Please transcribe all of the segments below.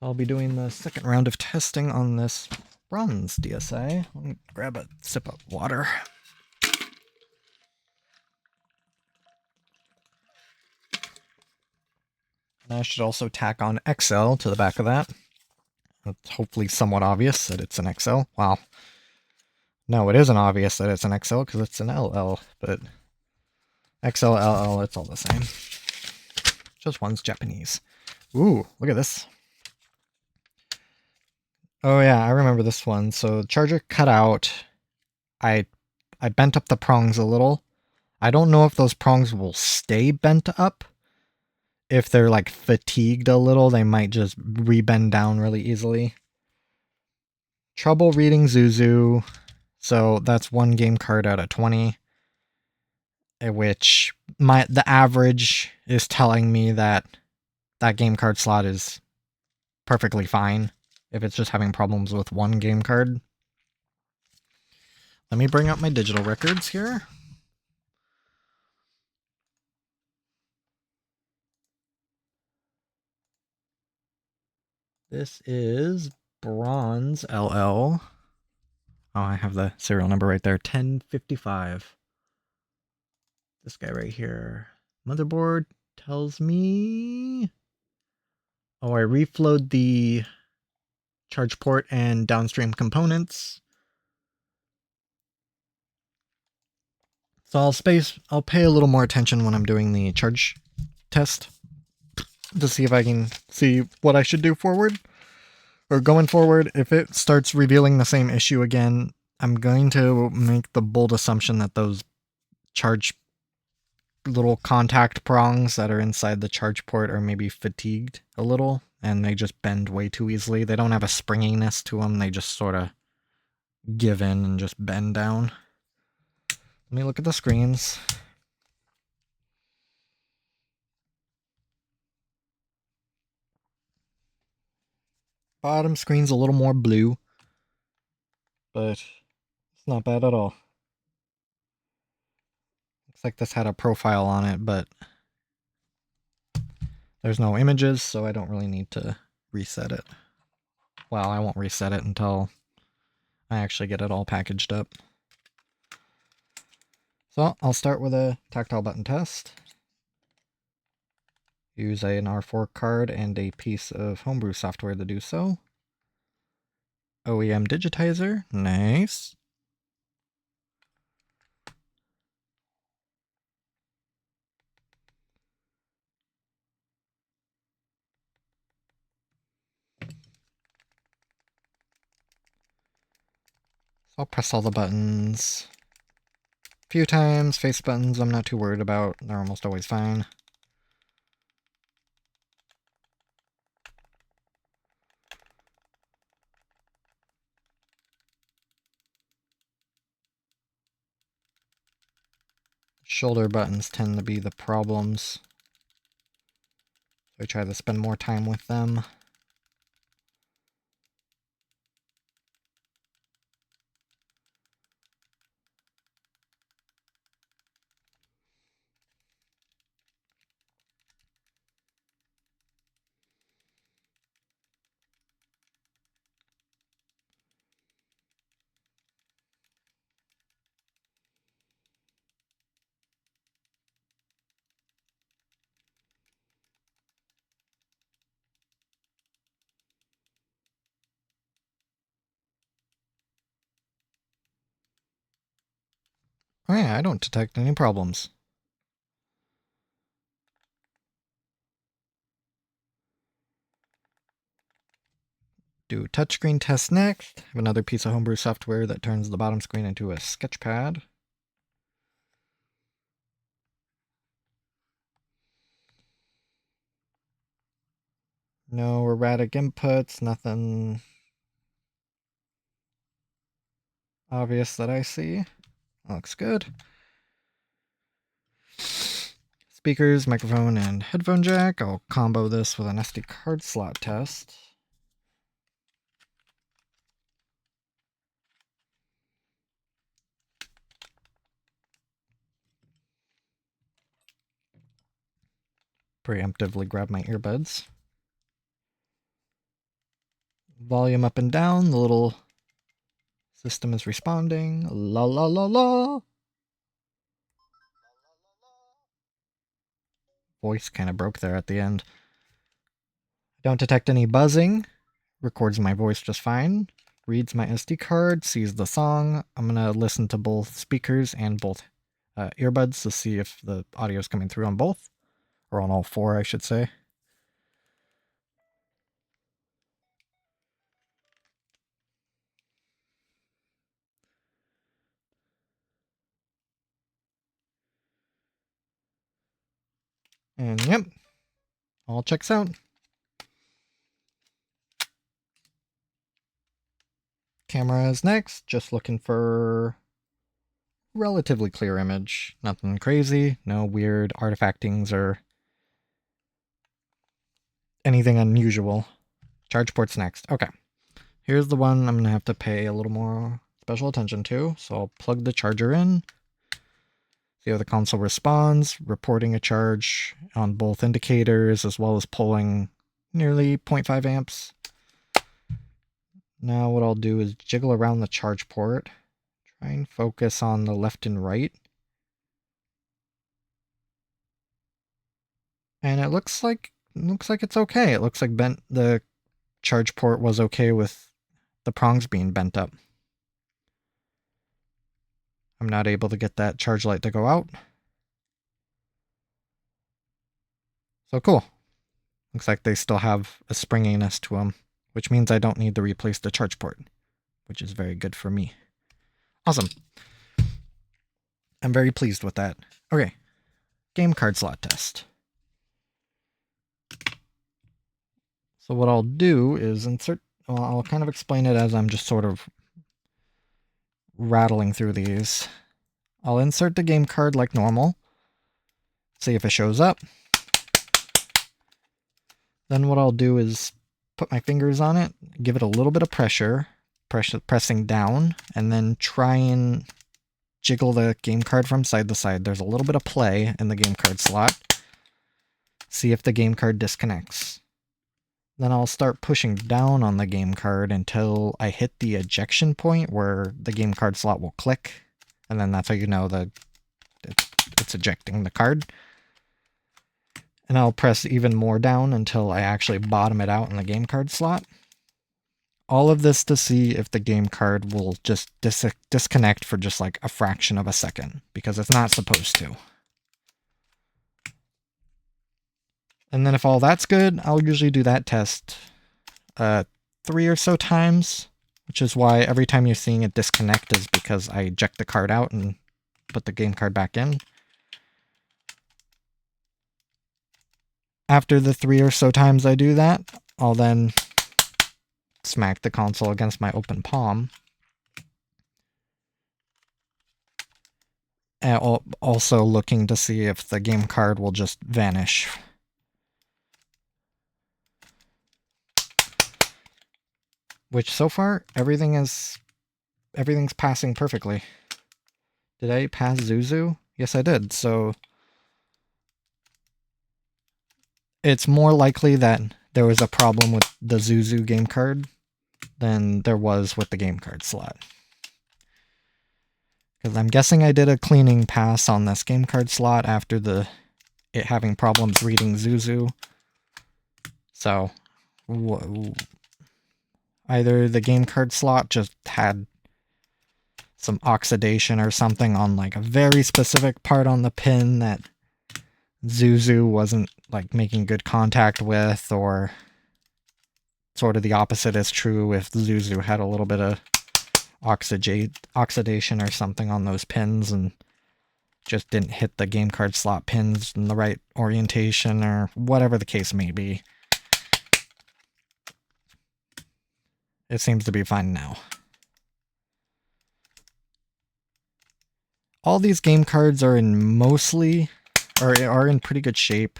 I'll be doing the second round of testing on this bronze DSA. Let me grab a sip of water. And I should also tack on XL to the back of that. It's hopefully somewhat obvious that it's an XL. Wow. No, it isn't obvious that it's an XL because it's an LL, but XL, LL, it's all the same. Just one's Japanese. Ooh, look at this. Oh yeah, I remember this one. So the charger cut out. I bent up the prongs a little. I don't know if those prongs will stay bent up. If they're like fatigued a little, they might just rebend down really easily. Trouble reading Zuzu. So that's one game card out of 20. Which the average is telling me that that game card slot is perfectly fine if it's just having problems with one game card. Let me bring up my digital records here. This is Bronze LL. Oh, I have the serial number right there. 1055. This guy right here. Motherboard tells me... Oh, I reflowed the charge port and downstream components. So I'll pay a little more attention when I'm doing the charge test to see if I can see what I should do forward. Or going forward, if it starts revealing the same issue again, I'm going to make the bold assumption that those charge little contact prongs that are inside the charge port are maybe fatigued a little, and they just bend way too easily. They don't have a springiness to them, they just sort of give in and just bend down. Let me look at the screens. Bottom screen's a little more blue, but it's not bad at all. Looks like this had a profile on it, but there's no images, so I don't really need to reset it. Well, I won't reset it until I actually get it all packaged up. So I'll start with a tactile button test. Use an R4 card and a piece of homebrew software to do so. OEM digitizer, nice. So I'll press all the buttons a few times. Face buttons I'm not too worried about, they're almost always fine. Shoulder buttons tend to be the problems, so I try to spend more time with them. Oh yeah, I don't detect any problems. Do touchscreen test next. Have another piece of homebrew software that turns the bottom screen into a sketch pad. No erratic inputs, nothing obvious that I see. Looks good. Speakers, microphone, and headphone jack. I'll combo this with an SD card slot test. Preemptively grab my earbuds. volume up and down. The little system is responding. La la la la. Voice kind of broke there at the end. Don't detect any buzzing. Records my voice just fine. Reads my SD card, sees the song. I'm gonna listen to both speakers and both earbuds to see if the audio is coming through on both, or on all four, I should say. And yep, all checks out. Camera is next, just looking for relatively clear image. Nothing crazy, no weird artifactings or anything unusual. Charge port's next. Okay. Here's the one I'm going to have to pay a little more special attention to. So I'll plug the charger in. See how the console responds, reporting a charge on both indicators as well as pulling nearly 0.5 amps. Now what I'll do is jiggle around the charge port. Try and focus on the left and right. And it looks like it's okay. It looks like the charge port was okay with the prongs being bent up. I'm not able to get that charge light to go out. So cool. Looks like they still have a springiness to them, which means I don't need to replace the charge port, which is very good for me. Awesome. I'm very pleased with that. Okay, game card slot test. So what I'll do is insert, well, I'll kind of explain it as I'm just sort of rattling through these. I'll insert the game card like normal, see if it shows up. Then what I'll do is put my fingers on it, give it a little bit of pressure, pressing down, and then try and jiggle the game card from side to side. There's a little bit of play in the game card slot. See if the game card disconnects. Then I'll start pushing down on the game card until I hit the ejection point where the game card slot will click. And then that's how you know that it's ejecting the card. And I'll press even more down until I actually bottom it out in the game card slot. All of this to see if the game card will just disconnect for just like a fraction of a second, because it's not supposed to. And then if all that's good, I'll usually do that test 3 or so times, which is why every time you're seeing it disconnect is because I eject the card out and put the game card back in. After the 3 or so times I do that, I'll then smack the console against my open palm. And also looking to see if the game card will just vanish. Which so far, everything's passing perfectly. Did I pass Zuzu? Yes, I did. So it's more likely that there was a problem with the Zuzu game card than there was with the game card slot. Because I'm guessing I did a cleaning pass on this game card slot after it having problems reading Zuzu. So either the game card slot just had some oxidation or something on like a very specific part on the pin that Zuzu wasn't like making good contact with, or sort of the opposite is true if Zuzu had a little bit of oxidation or something on those pins and just didn't hit the game card slot pins in the right orientation, or whatever the case may be. It seems to be fine now. All these game cards are in are in pretty good shape.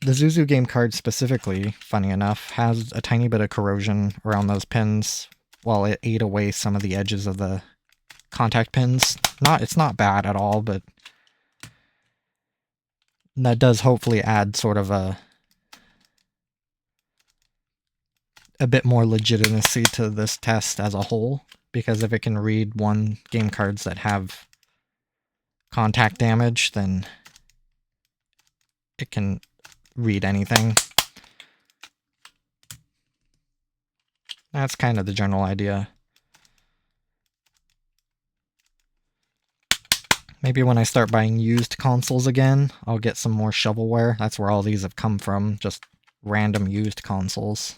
The Zuzu game card specifically, funny enough, has a tiny bit of corrosion around those pins while it ate away some of the edges of the contact pins. It's not bad at all, but that does hopefully add sort of a a bit more legitimacy to this test as a whole, because if it can read one game cards that have contact damage, then it can read anything. That's kind of the general idea. Maybe when I start buying used consoles again, I'll get some more shovelware. That's where all these have come from, just random used consoles.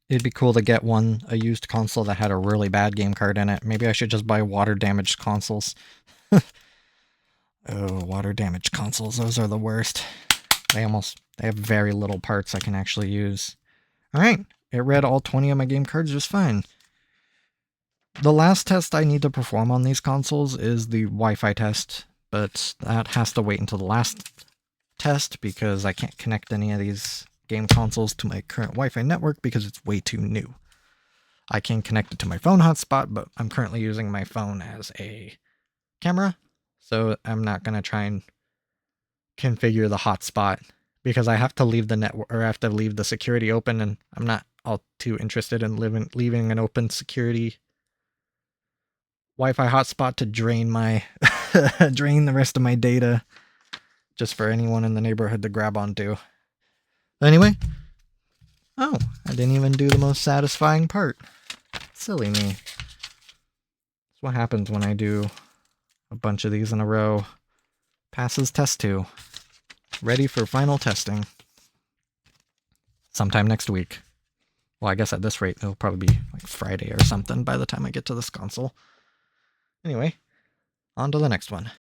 It'd be cool to get a used console that had a really bad game card in it. Maybe I should just buy water damaged consoles. Oh, water damaged consoles, those are the worst. They have very little parts I can actually use. Alright, it read all 20 of my game cards just fine. The last test I need to perform on these consoles is the Wi-Fi test, but that has to wait until the last test because I can't connect any of these game consoles to my current Wi-Fi network because it's way too new. I can connect it to my phone hotspot, but I'm currently using my phone as a camera, so I'm not going to try and configure the hotspot because I have to leave the network, or I have to leave the security open, and I'm not all too interested in leaving an open security Wi-Fi hotspot to drain my drain the rest of my data just for anyone in the neighborhood to grab onto. Anyway, oh, I didn't even do the most satisfying part. Silly me. That's what happens when I do a bunch of these in a row. Passes test 2. Ready for final testing. Sometime next week. Well, I guess at this rate, it'll probably be like Friday or something by the time I get to this console. Anyway, on to the next one.